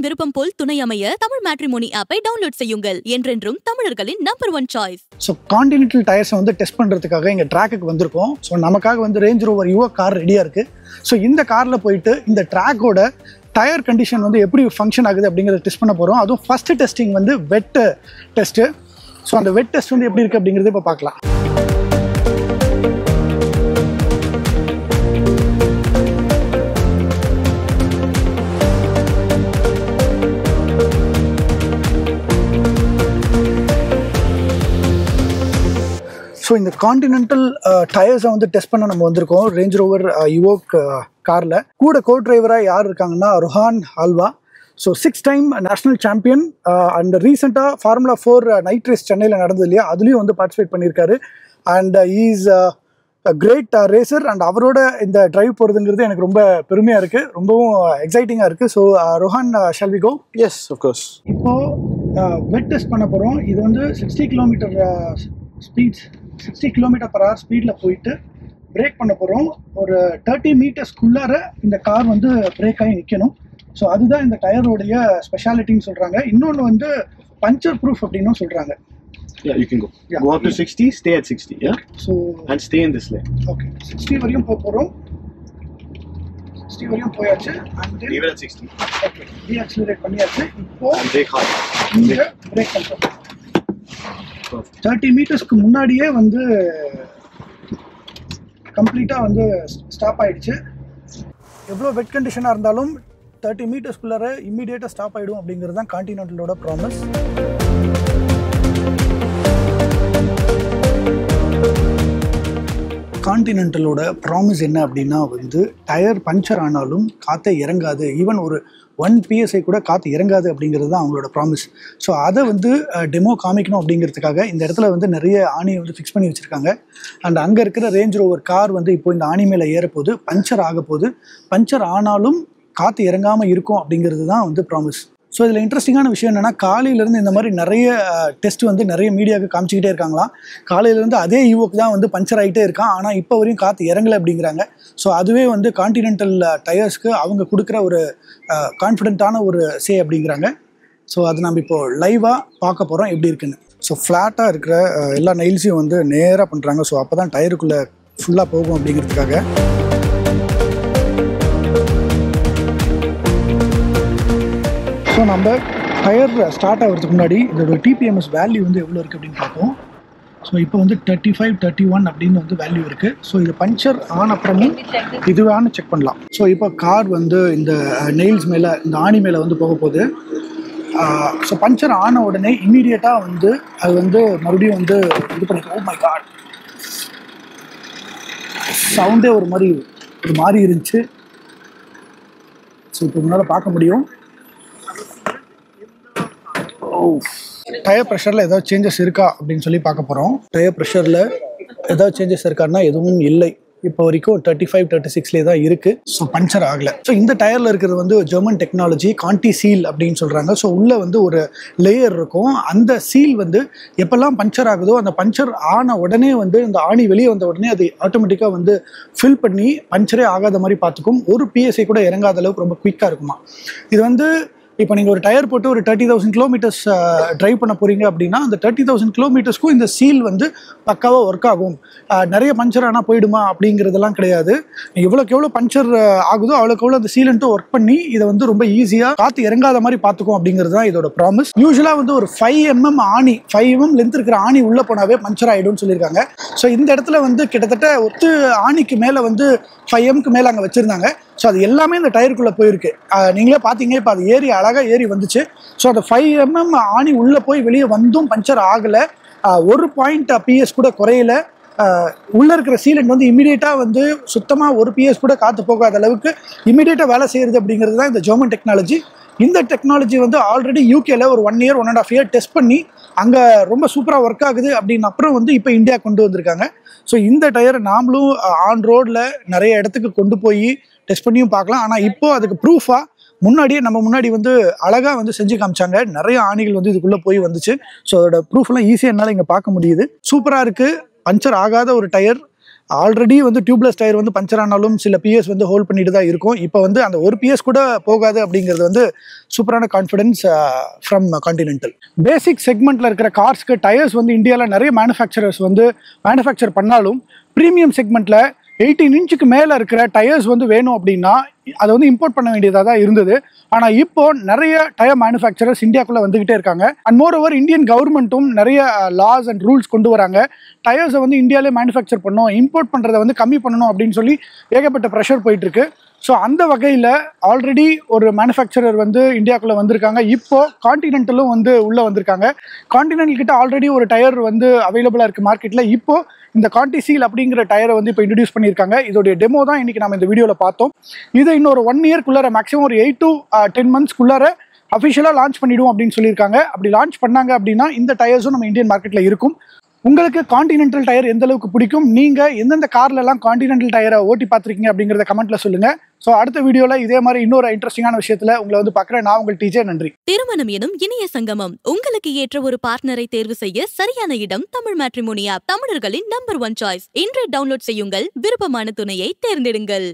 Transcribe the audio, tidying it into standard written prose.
விருப்பம் போல் துணை அமைய தமிழ் மேட்ரிமோனி ஆப்பை டவுன்லோட் செய்யுங்கள். என்றென்றும் தமிழர்களின் நம்பர் 1 சாய்ஸ். ஸோ கான்டினென்டல் டயர்ஸை வந்து டெஸ்ட் பண்ணுறதுக்காக எங்கள் ட்ராக்குக்கு வந்திருக்கோம். ஸோ நமக்காக வந்து ரேஞ்ச் ரோவர் யுவோ கார் ரெடியாக இருக்குது. ஸோ இந்த காரில் போயிட்டு இந்த ட்ராக்கோட டயர் கண்டிஷன் வந்து எப்படி ஃபங்க்ஷன் ஆகுது அப்படிங்கிறத டெஸ்ட் பண்ண போகிறோம். அதுவும் ஃபஸ்ட்டு டெஸ்டிங் வந்து வெட் டெஸ்ட்டு. ஸோ அந்த வெட் டெஸ்ட் வந்து எப்படி இருக்குது அப்படிங்கிறத இப்போ பார்க்கலாம். ஸோ இந்த கான்டினென்டல் டயர்ஸை வந்து டெஸ்ட் பண்ண நம்ம வந்திருக்கோம் ரேஞ்ச் ரோவர் யுவோக் காரில். கூட கோ டிரைவராக யார் இருக்காங்கன்னா Rohan Alva. So 6 time national champion and ரீசெண்டாக ஃபார்முலா 4 நைட் ரேஸ் சென்னையில் நடந்தது இல்லையா, அதுலேயும் வந்து பார்ட்டிசிபேட் பண்ணியிருக்காரு. And is great racer. And அவரோட இந்த டிரைவ் போகிறதுங்கிறது எனக்கு ரொம்ப பெருமையாக இருக்குது, ரொம்பவும் எக்ஸைட்டிங்காக இருக்குது. So Rohan, shall we go? Yes, of course. இப்போது வெட் டெஸ்ட் பண்ண போகிறோம். இது வந்து 60 கிலோமீட்டர் ஸ்பீட்ஸ் 60 km/h ஸ்பீடில் போயிட்டு பிரேக் பண்ண போகிறோம். ஒரு 30 மீட்டர்ஸ்க்குள்ளார இந்த கார் வந்து பிரேக் ஆகி நிற்கணும். ஸோ அதுதான் இந்த டயரோடைய ஸ்பெஷாலிட்டின்னு சொல்கிறாங்க. இன்னொன்று வந்து பஞ்சர் ப்ரூஃப் அப்படின்னு சொல்கிறாங்க. Yeah, you can go. Yeah. Go up to 60, stay at 60, yeah? So, and stay in this lane. Okay. 60 வரையும் போகிறோம். 60 வரையும் போயாச்சு. And then leave it at 60. Okay. Deaccelerate பண்ணியாச்சு. இப்போ brake hard. இங்க பிரேக் பண்ணுறோம். 30 மீட்டர்ஸ்க்கு முன்னாடியே வந்து கம்ப்ளீட்டாக வந்து ஸ்டாப் ஆகிடுச்சு. எவ்வளோ வெட் கண்டிஷனாக இருந்தாலும் 30 மீட்டர்ஸ்குள்ளார இம்மீடியட்டாக ஸ்டாப் ஆகிடும் அப்படிங்கிறது தான் கான்டினென்டலோட ப்ராமிஸ். கான்டினென்டலோட ப்ராமிஸ் என்ன அப்படின்னா வந்து டயர் பஞ்சர் ஆனாலும் காற்றை இறங்காது, ஈவன் ஒரு 1 PSI கூட காற்று இறங்காது அப்படிங்கிறது தான் அவங்களோட ப்ராமிஸ். ஸோ அதை வந்து டெமோ காமிக்கணும் அப்படிங்கிறதுக்காக இந்த இடத்துல வந்து நிறைய ஆணியை வந்து ஃபிக்ஸ் பண்ணி வச்சுருக்காங்க. அண்ட் அங்கே இருக்கிற ரேஞ்ச் ரோவர் கார் வந்து இப்போ இந்த ஆணி மேலே ஏறப்போகுது, பஞ்சர் ஆக போகுது. பஞ்சர் ஆனாலும் காற்று இறங்காமல் இருக்கும் அப்படிங்கிறது தான் வந்து ப்ராமிஸ். ஸோ இதில் இன்ட்ரெஸ்டிங்கான விஷயம் என்னென்னா, காலையிலேருந்து இந்த மாதிரி நிறைய டெஸ்ட் வந்து நிறைய மீடியாவுக்கு காமிச்சிக்கிட்டே இருக்காங்களாம். காலையிலேருந்து அதே யுவோக்கு தான் வந்து பஞ்சர் ஆகிட்டே இருக்கான், ஆனால் இப்போ வரையும் காற்று இறங்கலை அப்படிங்கிறாங்க. ஸோ அதுவே வந்து கான்டினென்டல் டயர்ஸ்க்கு அவங்க கொடுக்குற ஒரு கான்ஃபிடென்ட்டான ஒரு சே அப்படிங்கிறாங்க. ஸோ அது நம்ம இப்போது லைவாக பார்க்க போகிறோம் எப்படி இருக்குன்னு. ஸோ ஃப்ளாட்டாக இருக்கிற எல்லா நெயில்ஸையும் வந்து நேராக பண்ணுறாங்க. ஸோ அப்போ தான் டயருக்குள்ளே ஃபுல்லாக போகும் அப்படிங்கிறதுக்காக. ஸோ நம்ம டயர் ஸ்டார்ட் ஆகிறதுக்கு முன்னாடி இதோட டிபிஎம்எஸ் வேல்யூ வந்து எவ்வளோ இருக்குது அப்படின்னு பார்ப்போம். ஸோ இப்போ வந்து 35, 31 அப்படின்னு வந்து வேல்யூ இருக்குது. ஸோ இது பஞ்சர் ஆன அப்புறமும் இதுவானு செக் பண்ணலாம். ஸோ இப்போ கார் வந்து இந்த நெயில்ஸ் மேலே, இந்த ஆணி மேலே வந்து போக போகுது. ஸோ பஞ்சர் ஆன உடனே இம்மீடியட்டாக வந்து அது வந்து மறுபடியும் வந்து இது பண்ணிக்கலாம். ஓ மை காட், சவுண்டே ஒரு மாதிரி இருந்துச்சு. ஸோ இப்போ முன்னால் பார்க்க முடியும். டயர் ப்ரெஷரில் ஏதாவது சேஞ்சஸ் இருக்கா அப்படின்னு சொல்லி பார்க்க போகிறோம். டயர் ப்ரெஷரில் ஏதாவது சேஞ்சஸ் இருக்கான்னா எதுவும் இல்லை. இப்போ வரைக்கும் 35, 36 தான் இருக்குது. ஸோ பஞ்சர் ஆகலை. ஸோ இந்த டயரில் இருக்கிறது வந்து ஜெர்மன் டெக்னாலஜி, கான்டி சீல் அப்படின்னு சொல்கிறாங்க. ஸோ உள்ளே வந்து ஒரு லேயர் இருக்கும். அந்த சீல் வந்து எப்போல்லாம் பஞ்சர் ஆகுதோ அந்த பஞ்சர் ஆன உடனே வந்து இந்த ஆணி வெளியே வந்த உடனே அது ஆட்டோமேட்டிக்காக வந்து ஃபில் பண்ணி பஞ்சரே ஆகாத மாதிரி பார்த்துக்கும். ஒரு PSI கூட இறங்காத அளவுக்கு ரொம்ப குயிக்காக இருக்குமா. இது வந்து இப்போ நீங்கள் ஒரு டயர் போட்டு ஒரு 30,000 கிலோமீட்டர்ஸ் ட்ரைவ் பண்ண போகிறீங்க அப்படின்னா அந்த 30,000 கிலோமீட்டர்ஸ்க்கும் இந்த சீல் வந்து பக்காவாக ஒர்க் ஆகும். நிறைய பஞ்சர் ஆனால் போயிடுமா அப்படிங்கிறதெல்லாம் கிடையாது. எவ்வளோக்கு எவ்வளோ பஞ்சர் ஆகுதோ அவ்வளோக்கு எவ்வளோ அந்த சீலண்ட்டும் ஒர்க் பண்ணி இதை வந்து ரொம்ப ஈஸியாக காற்று இறங்காத மாதிரி பார்த்துக்கும் அப்படிங்கிறது தான் இதோட ப்ராமிஸ். யூஸ்வலாக வந்து ஒரு 5 mm ஆணி, 5 mm லென்த் இருக்கிற ஆணி உள்ளே போனாவே பஞ்சர் ஆகிடும்னு சொல்லியிருக்காங்க. ஸோ இந்த இடத்துல வந்து கிட்டத்தட்ட 10 ஆணிக்கு மேலே வந்து 5 mm மேலே அங்கே வச்சுருந்தாங்க. ஸோ அது எல்லாமே இந்த டயருக்குள்ளே போயிருக்கு. நீங்களே பார்த்தீங்க, இப்போ அது அழகாக ஏறி வந்துச்சு. ஸோ அந்த 5 mm ஆணி உள்ளே போய் வெளியே வந்தும் பஞ்சர் ஆகலை. 1 point PS கூட குறையல. உள்ளே இருக்கிற சீலண்ட் வந்து இமீடியட்டாக வந்து சுத்தமாக 1 PS கூட காற்று போகாத அளவுக்கு இமீடியட்டாக வேலை செய்கிறது அப்படிங்கிறது தான் இந்த ஜெர்மன் டெக்னாலஜி. இந்த டெக்னாலஜி வந்து ஆல்ரெடி யூகேல ஒரு 1 year 1.5 year டெஸ்ட் பண்ணி அங்கே ரொம்ப சூப்பராக ஒர்க் ஆகுது அப்படின்னு அப்புறம் வந்து இப்போ இந்தியா கொண்டு வந்திருக்காங்க. ஸோ இந்த டயரை நாமளும் ஆன் ரோடில் நிறைய இடத்துக்கு கொண்டு போய் டெஸ்ட் பண்ணியும் பார்க்கலாம். ஆனால் இப்போது அதுக்கு ப்ரூஃபாக நம்ம முன்னாடி வந்து அழகாக வந்து செஞ்சு காமிச்சாங்க. நிறைய ஆணிகள் வந்து இதுக்குள்ளே போய் வந்துச்சு. ஸோ அதோட ப்ரூஃப்லாம் ஈஸியாக என்னால் இங்கே பார்க்க முடியுது. சூப்பராக இருக்குது. பஞ்சர் ஆகாத ஒரு டயர். ஆல்ரெடி வந்து டியூப்லெஸ் டயர் வந்து பஞ்சர் ஆனாலும் சில பிஎஸ் வந்து ஹோல்ட் பண்ணிட்டு தான் இருக்கும். இப்போ வந்து அந்த ஒரு பிஎஸ் கூட போகாது அப்படிங்கிறது வந்து சூப்பரான கான்ஃபிடன்ஸ் ஃப்ரம் கான்டினென்டல். பேசிக் செக்மெண்ட்டில் இருக்கிற கார்ஸ்க்கு டயர்ஸ் வந்து இந்தியாவில் நிறைய மேனுஃபேக்சரர்ஸ் வந்து மேனுஃபேக்சர் பண்ணாலும் ப்ரீமியம் செக்மெண்ட்டில் 18 இன்ச்சுக்கு மேலே இருக்கிற டயர்ஸ் வந்து வேணும் அப்படின்னா அதை வந்து இம்போர்ட் பண்ண வேண்டியதாக தான் இருந்தது. ஆனால் இப்போ நிறைய டயர் மேனுஃபேக்சரர்ஸ் இந்தியாக்குள்ளே வந்துகிட்டே இருக்காங்க. அண்ட் மோர் ஓவர் இந்தியன் கவர்மெண்ட்டும் நிறைய லாஸ் அண்ட் ரூல்ஸ் கொண்டு வராங்க. டயர்ஸை வந்து இந்தியாவிலே மேனுஃபேக்சர் பண்ணணும், இம்போர்ட் பண்ணுறதை வந்து கம்மி பண்ணணும் அப்படின்னு சொல்லி ஏகப்பட்ட ப்ரெஷர் போயிட்டு இருக்கு. ஸோ அந்த வகையில் ஆல்ரெடி ஒரு மேனுஃபேக்சரர் வந்து இந்தியாவுக்குள்ளே வந்திருக்காங்க. இப்போது கான்டினென்டலும் வந்து உள்ளே வந்திருக்காங்க. கான்டினென்டல் கிட்ட ஆல்ரெடி ஒரு டயர் வந்து அவைலபிளாக இருக்குது மார்க்கெட்டில். இப்போது இந்த கான்டிசீல் அப்படிங்கிற டயரை வந்து இப்போ இன்ட்ரடியூஸ் பண்ணியிருக்காங்க. இதோடைய டெமோ தான் இன்றைக்கி நம்ம இந்த வீடியோவில் பார்த்தோம். இதை இன்னொரு 1 இயர்க்குள்ளார மேக்ஸிமம் ஒரு 8 to 10 monthsக்குள்ளார அஃபிஷியலாக லான்ச் பண்ணிவிடுவோம் அப்படின்னு சொல்லியிருக்காங்க. அப்படி லான்ச் பண்ணாங்க அப்படின்னா இந்த டயர்ஸும் நம்ம இந்தியன் மார்க்கெட்டில் இருக்கும். உங்களுக்கு கான்டினென்டல் டயர் எந்த அளவுக்கு பிடிக்கும், நீங்கள் எந்தெந்த கார்லலாம் கான்டினென்டல் டயரை ஓட்டி பார்த்துருக்கீங்க அப்படிங்கிறத கமெண்ட்டில் சொல்லுங்கள். ஸோ அடுத்த வீடியோவில் இதே மாதிரி இன்னொரு இன்ட்ரெஸ்டிங்கான விஷயத்தில் உங்களை வந்து பார்க்குறேன். நான் உங்கள் டிஜே. நன்றி. திருமணம் எனும் இனிய சங்கமம். உங்களுக்கு ஏற்ற ஒரு பார்ட்னரை தேர்வு செய்ய சரியான இடம் தமிழ் மேட்ரிமோனி ஆப். தமிழர்களின் நம்பர் 1 சாய்ஸ். இன்றே டவுன்லோட் செய்யுங்கள். விருப்பமான துணையை தேர்ந்தெடுங்கள்.